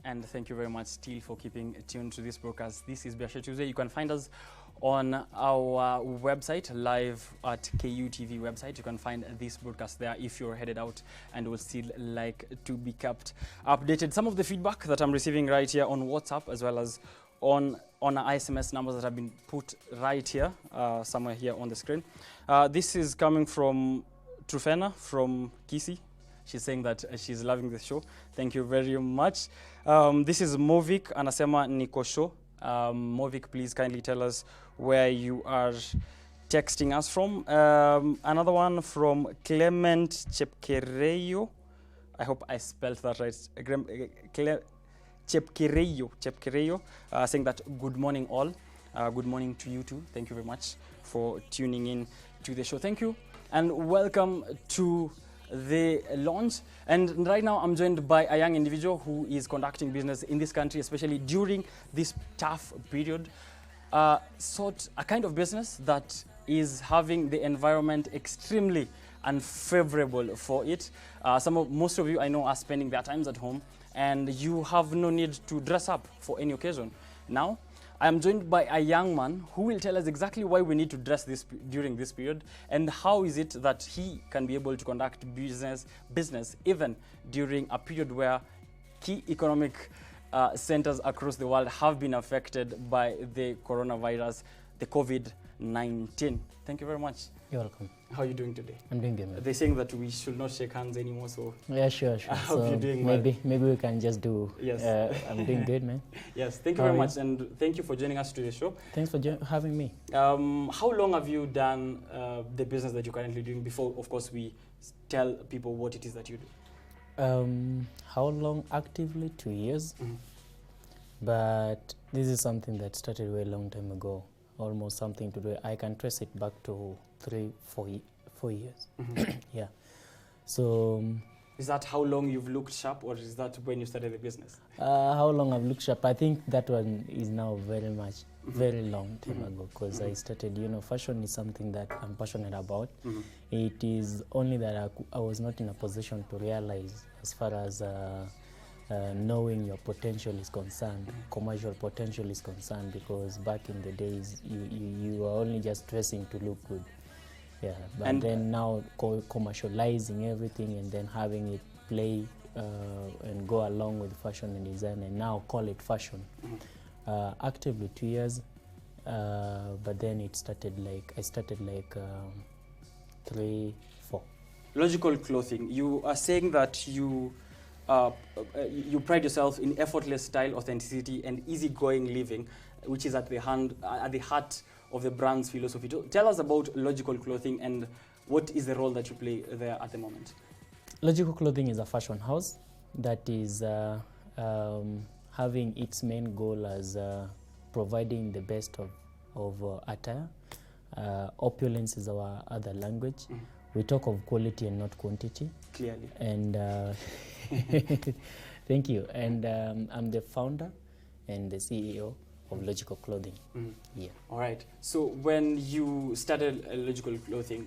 and thank you very much still for keeping tuned to this broadcast. This is Biashara Tuesday. You can find us on our website, live at KUTV website. You can find this broadcast there if you're headed out and would still like to be kept updated. Some of the feedback that I'm receiving right here on WhatsApp, as well as on our SMS numbers that have been put right here, somewhere here on the screen. This is coming from Trufena from Kisi. She's saying that she's loving the show. Thank you very much. This is Movik Anasema Nikosho. Movik, please kindly tell us where you are texting us from. Another one from Clement Chepkereyo. I hope I spelled that right. Chepkereyo, saying that good morning all. Good morning to you too. Thank you very much for tuning in to the show. Thank you and welcome to the launch. And right now I'm joined by a young individual who is conducting business in this country, especially during this tough period. Sort a kind of business that is having the environment extremely unfavorable for it. Most of you I know are spending their times at home, and you have no need to dress up for any occasion. Now, I am joined by a young man who will tell us exactly why we need to dress during this period, and how is it that he can be able to conduct business even during a period where key economic centers across the world have been affected by the coronavirus, the COVID-19. Thank you very much. You're welcome. How are you doing today? I'm doing good, man. They're saying that we should not shake hands anymore, so yeah, sure. I hope you're doing well. Maybe we can just do. Yes. I'm doing good, man. Yes, thank you very much, and thank you for joining us to the show. Thanks for having me. How long have you done the business that you're currently doing before, of course, we tell people what it is that you do? How long? Actively 2 years. Mm-hmm. But this is something that started a very long time ago. Almost something to do. I can trace it back to 4 years. Mm-hmm. Yeah. So. Is that how long you've looked sharp, or is that when you started the business? How long I've looked sharp? I think that one is now very long time ago, because I started, fashion is something that I'm passionate about. Mm-hmm. It is only that I was not in a position to realize as far as knowing your potential is concerned, commercial potential is concerned, because back in the days you were only just dressing to look good. Yeah, but then now commercializing everything and then having it play and go along with fashion and design, and now call it fashion. Mm-hmm. Actively 2 years, but then I started like 3, 4. Logical clothing. You are saying that you pride yourself in effortless style, authenticity, and easygoing living, which is at the heart of the brand's philosophy. Tell us about Logical Clothing and what is the role that you play there at the moment. Logical Clothing is a fashion house that is having its main goal as providing the best of attire. Opulence is our other language. Mm-hmm. We talk of quality and not quantity. Clearly. And thank you. And I'm the founder and the CEO of Logical Clothing. Mm. Yeah. All right. So when you started Logical Clothing,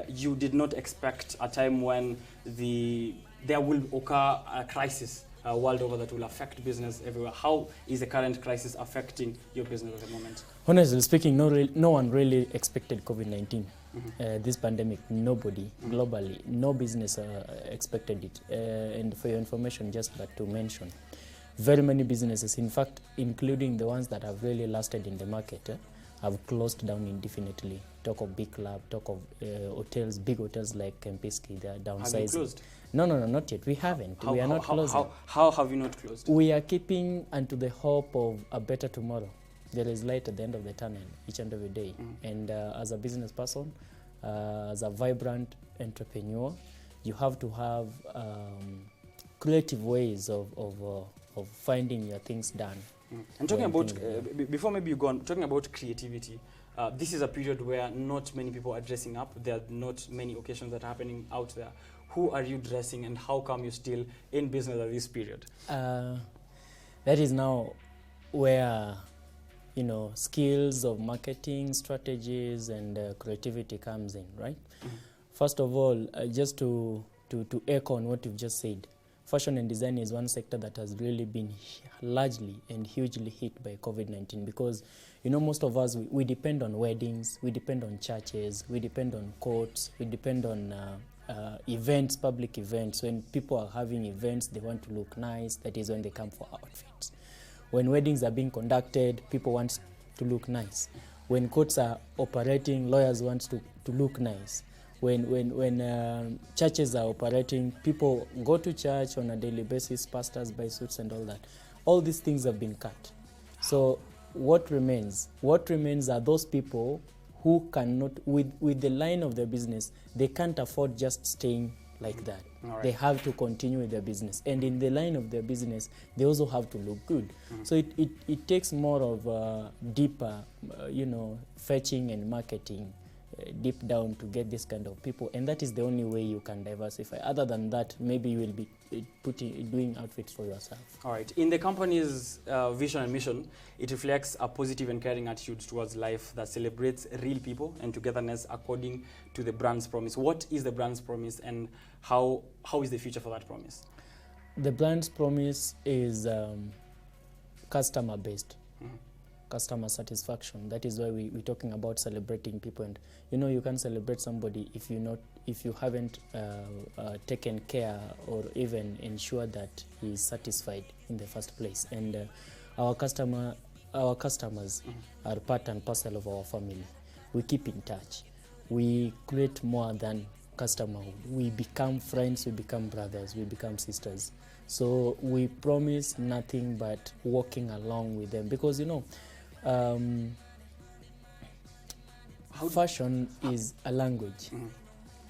you did not expect a time when there will occur a crisis world over that will affect business everywhere. How is the current crisis affecting your business at the moment? Honestly speaking, no one really expected COVID-19. Mm-hmm. This pandemic, nobody globally, no business expected it. And for your information, just but to mention, very many businesses, in fact, including the ones that have really lasted in the market, have closed down indefinitely. Talk of Big Club, talk of hotels, big hotels like Kempinski, they are downsizing. Have you closed? No, not yet. We haven't. We are not closing. How have you not closed? We are keeping unto the hope of a better tomorrow. There is light at the end of the tunnel each and every day. And as a business person, as a vibrant entrepreneur, you have to have creative ways of finding your things done. And talking about, before maybe you go on, talking about creativity, this is a period where not many people are dressing up. There are not many occasions that are happening out there. Who are you dressing, and how come you're still in business at this period? That is now where, skills of marketing, strategies, and creativity comes in, right? Mm-hmm. First of all, just to echo on what you've just said, fashion and design is one sector that has really been largely and hugely hit by COVID-19 because, you know, most of us, we depend on weddings, we depend on churches, we depend on courts, we depend on events, public events. When people are having events, they want to look nice. That is when they come for outfits. When weddings are being conducted, people want to look nice. When courts are operating, lawyers want to look nice. When churches are operating, people go to church on a daily basis, pastors buy suits and all that. All these things have been cut. So what remains? What remains are those people who cannot, with the line of their business, they can't afford just staying like that. Right. They have to continue with their business. And in the line of their business, they also have to look good. So it takes more of deeper, fetching and marketing deep down to get this kind of people. And that is the only way you can diversify. Other than that, maybe you will be doing outfits for yourself. All right. In the company's vision and mission, it reflects a positive and caring attitude towards life that celebrates real people and togetherness according to the brand's promise. What is the brand's promise and how is the future for that promise? The brand's promise is customer-based. Customer satisfaction. That is why we're talking about celebrating people. And you can't celebrate somebody if you haven't taken care or even ensure that he is satisfied in the first place. And our customers are part and parcel of our family. We keep in touch. We create more than customerhood. We become friends, we become brothers, we become sisters. So we promise nothing but walking along with them because fashion is a language.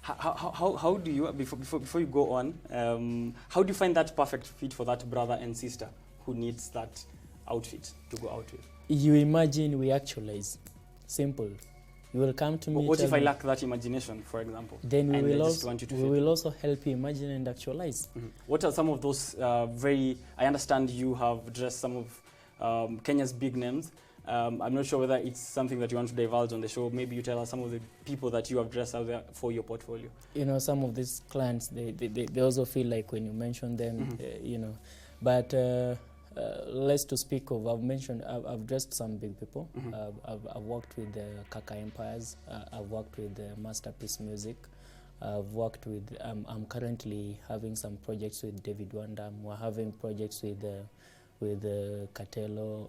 How do you, before you go on, how do you find that perfect fit for that brother and sister who needs that outfit to go out with? You imagine, we actualize. Simple. You will come to me. What if I lack that imagination, for example? Then we will also help you imagine and actualize. What are some of those I understand you have dressed some of Kenya's big names. I'm not sure whether it's something that you want to divulge on the show. Maybe you tell us some of the people that you have dressed out there for your portfolio. Some of these clients, they also feel like when you mention them, But less to speak of, I've dressed some big people. I've worked with the Kaka Empires. I've worked with Masterpiece Music. I've worked with, I'm currently having some projects with David Wanda. We're having projects with Catelo.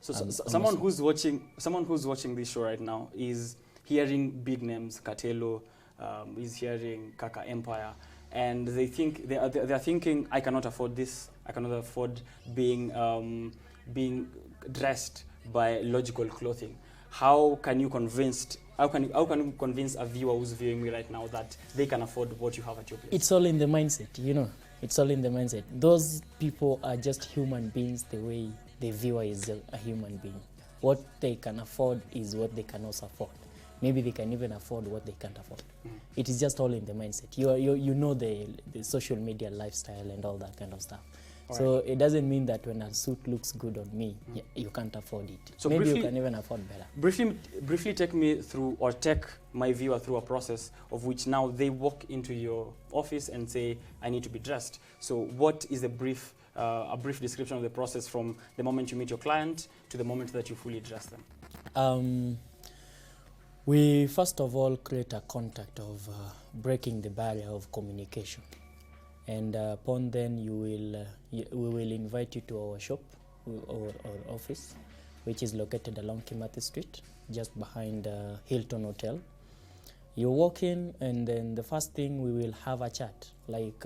So someone who's watching this show right now is hearing big names, Catelo, is hearing Kaka Empire, and they think they are thinking, I cannot afford this. I cannot afford being dressed by logical clothing. How can you convince a viewer who's viewing me right now that they can afford what you have at your place? It's all in the mindset, It's all in the mindset. Those people are just human beings the way the viewer is a human being. What they can afford is what they cannot afford. Maybe they can even afford what they can't afford. It is just all in the mindset. You know the social media lifestyle and all that kind of stuff. So it doesn't mean that when a suit looks good on me, you can't afford it. So maybe you can even afford better. Briefly take me through, or take my viewer through a process of which now they walk into your office and say, I need to be dressed. So what is a brief description of the process from the moment you meet your client to the moment that you fully dress them? We first of all create a contact of breaking the barrier of communication. And upon then, we will invite you to our shop or office, which is located along Kimathi Street, just behind Hilton Hotel. You walk in, and then the first thing, we will have a chat, like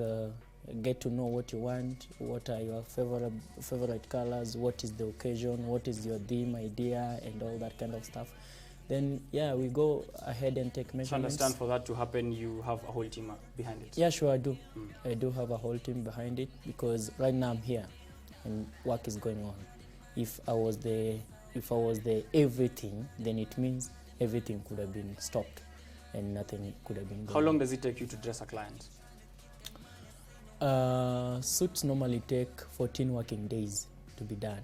get to know what you want, what are your favorite colors, what is the occasion, what is your theme, idea, and all that kind of stuff. Then, we go ahead and take measurements. So understand, for that to happen, you have a whole team behind it? Yeah, sure, I do. I do have a whole team behind it because right now I'm here and work is going on. If I was the everything, then it means everything could have been stopped and nothing could have been going. How long does it take you to dress a client? Suits normally take 14 working days to be done.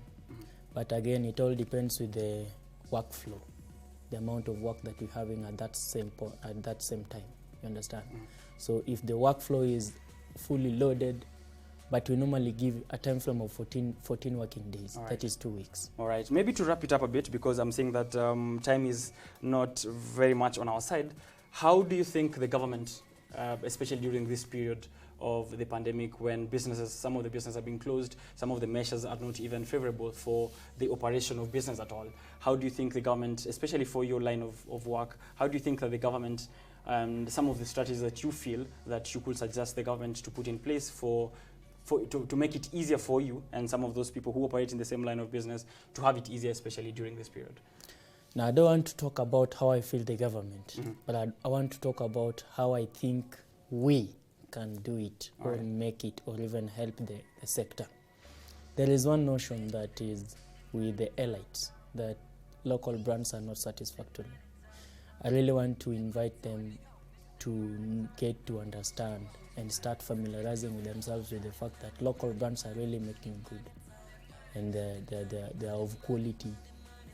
But again, it all depends with the workflow, the amount of work that we're having at that same time. You understand? So if the workflow is fully loaded, but we normally give a time frame of 14 working days. All right. That is 2 weeks. All right. Maybe to wrap it up a bit, because I'm saying that time is not very much on our side. How do you think the government, especially during this period of the pandemic, when some of the businesses are being closed, some of the measures are not even favorable for the operation of business at all, how do you think the government, especially for your line of work, how do you think that the government and some of the strategies that you feel that you could suggest the government to put in place to make it easier for you and some of those people who operate in the same line of business to have it easier, especially during this period? Now, I don't want to talk about how I feel the government, Mm-hmm. but I want to talk about how I think we can do it or make it or even help the sector. There is one notion that is with the elites, that local brands are not satisfactory. I really want to invite them to get to understand and start familiarizing with themselves with the fact that local brands are really making good, and they're of quality,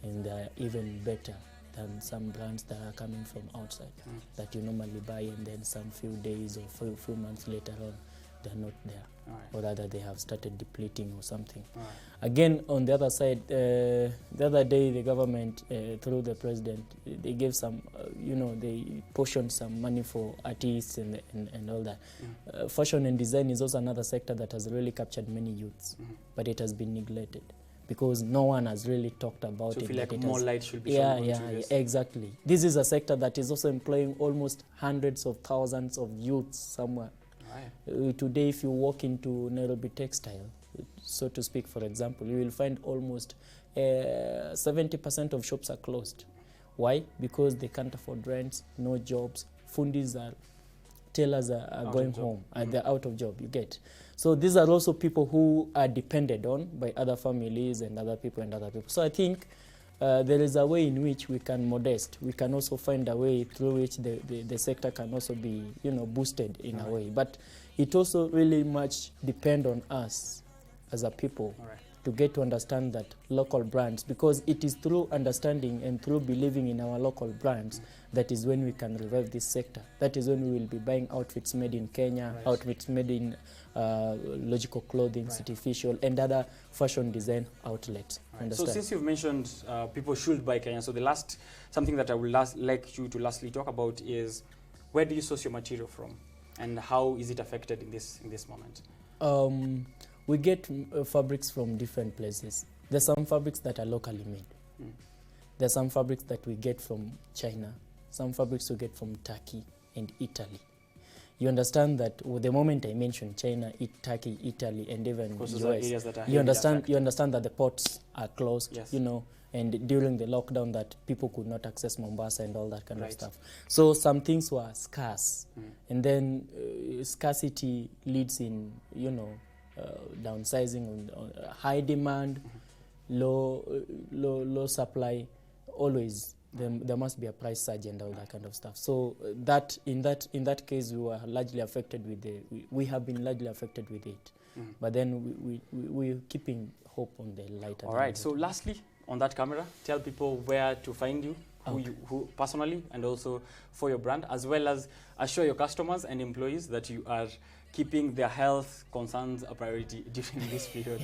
and they're even better than some brands that are coming from outside that you normally buy, and then some few days or few months later on, they're not there. Or rather they have started depleting or something. Again, on the other side, the other day the government, through the president, they gave some, they portioned some money for artists and all that. Fashion and design is also another sector that has really captured many youths, but it has been neglected because no one has really talked about it. So you feel like more light should be shown yeah, exactly. This is a sector that is also employing almost hundreds of thousands of youths somewhere. Today, if you walk into Nairobi Textile, so to speak, for example, you will find almost 70% of shops are closed. Why? Because they can't afford rents, no jobs, fundis are, tailors are going home, and they're out of job, you get. So these are also people who are depended on by other families and other people. So I think there is a way in which we can modest. We can also find a way through which the sector can also be, boosted in a way. But it also really much depends on us as a people to get to understand that local brands, because it is through understanding and through believing in our local brands that is when we can revive this sector. That is when we will be buying outfits made in Kenya, outfits made in Logical Clothing, Cityficial, and other fashion design outlets. So since you've mentioned people should buy Kenya, so something that I would like you to lastly talk about is, where do you source your material from, and how is it affected in this moment? We get fabrics from different places. There's some fabrics that are locally made. There's some fabrics that we get from China, some fabrics we get from Turkey and Italy. You understand that the moment I mention China, Turkey, Italy, and even US, you understand that the ports are closed, and during the lockdown that people could not access Mombasa and all that kind of stuff. So some things were scarce, and then scarcity leads in, downsizing on high demand, low supply. Always there must be a price surge and all that kind of stuff. So that in that case we were largely affected with we have been largely affected with it. But then we're keeping hope on the light. All right. So lastly, on that camera, tell people where to find you, who personally, and also for your brand, as well as assure your customers and employees that you are keeping their health concerns a priority during this period,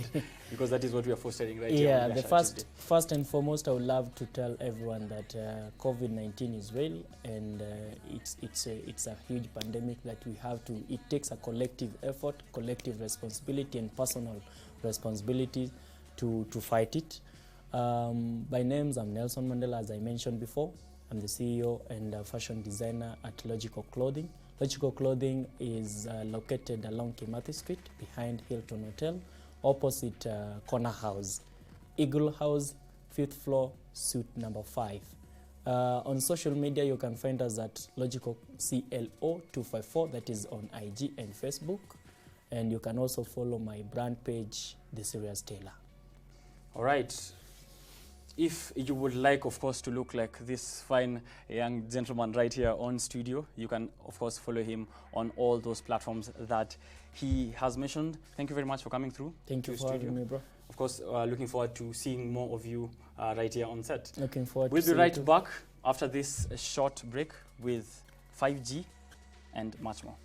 because that is what we are fostering right here. Yeah, the first and foremost, I would love to tell everyone that COVID-19 is real, and it's a huge pandemic that we have to. It takes a collective effort, collective responsibility, and personal responsibility to fight it. By names, I'm Nelson Mandela, as I mentioned before. I'm the CEO and fashion designer at Logical Clothing. Logical Clothing is located along Kimathi Street, behind Hilton Hotel, opposite Corner House, Eagle House, 5th floor, suite number 5. On social media, you can find us at Logical CLO254, that is on IG and Facebook. And you can also follow my brand page, The Serious Tailor. All right. If you would like, of course, to look like this fine young gentleman right here on studio, you can, of course, follow him on all those platforms that he has mentioned. Thank you very much for coming through. Thank you for having me, bro. Of course, looking forward to seeing more of you right here on set. Looking forward. We'll be right back after this short break with 5G and much more.